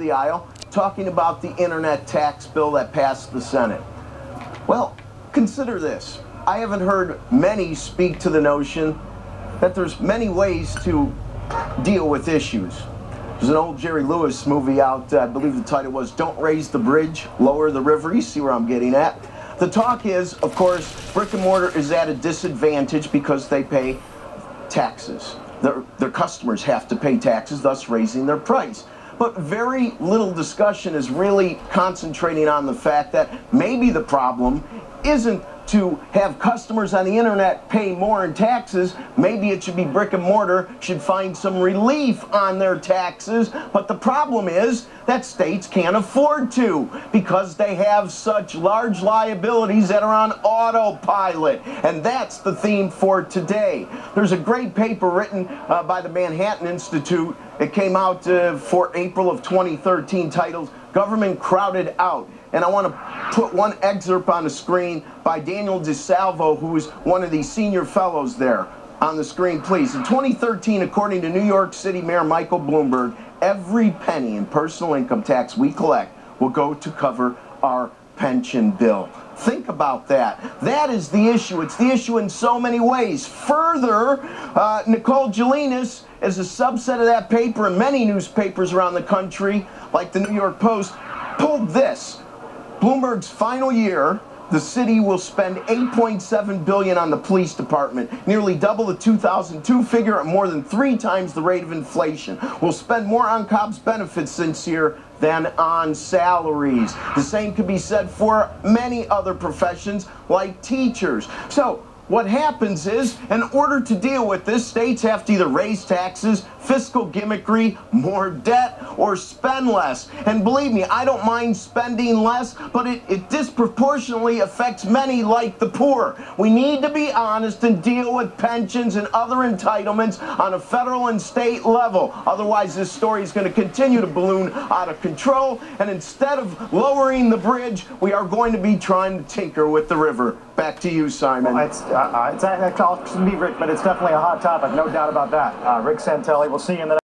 the aisle talking about the internet tax bill that passed the Senate. Well, consider this. I haven't heard many speak to the notion that there's many ways to deal with issues. There's an old Jerry Lewis movie out, I believe the title was Don't Raise the Bridge, Lower the River. You see where I'm getting at? The talk is, of course, brick and mortar is at a disadvantage because they pay taxes. Their customers have to pay taxes, thus raising their price. But very little discussion is really concentrating on the fact that maybe the problem isn't to have customers on the internet pay more in taxes. Maybe it should be brick and mortar should find some relief on their taxes. But the problem is that states can't afford to because they have such large liabilities that are on autopilot. And that's the theme for today. There's a great paper written by the Manhattan Institute. It came out for April of 2013 titled Government Crowded Out. And I want to put one excerpt on the screen by Daniel DeSalvo, who is one of the senior fellows there. On the screen, please. In 2013, according to New York City Mayor Michael Bloomberg, every penny in personal income tax we collect will go to cover our pension bill. Think about that. That is the issue. It's the issue in so many ways. Further, Nicole Gelinas is a subset of that paper, and many newspapers around the country, like the New York Post, pulled this. Bloomberg's final year, the city will spend $8.7 billion on the police department, nearly double the 2002 figure at more than 3 times the rate of inflation. We'll spend more on cops' benefits this year than on salaries. The same could be said for many other professions like teachers. So what happens is, in order to deal with this, states have to either raise taxes, fiscal gimmickry, more debt, or spend less. And believe me, I don't mind spending less, but it disproportionately affects many like the poor. We need to be honest and deal with pensions and other entitlements on a federal and state level. Otherwise, this story is going to continue to balloon out of control, and instead of lowering the bridge, we are going to be trying to tinker with the river. Back to you, Simon. Well, it's Rick, but it's definitely a hot topic, no doubt about that. Rick Santelli, we'll see you in the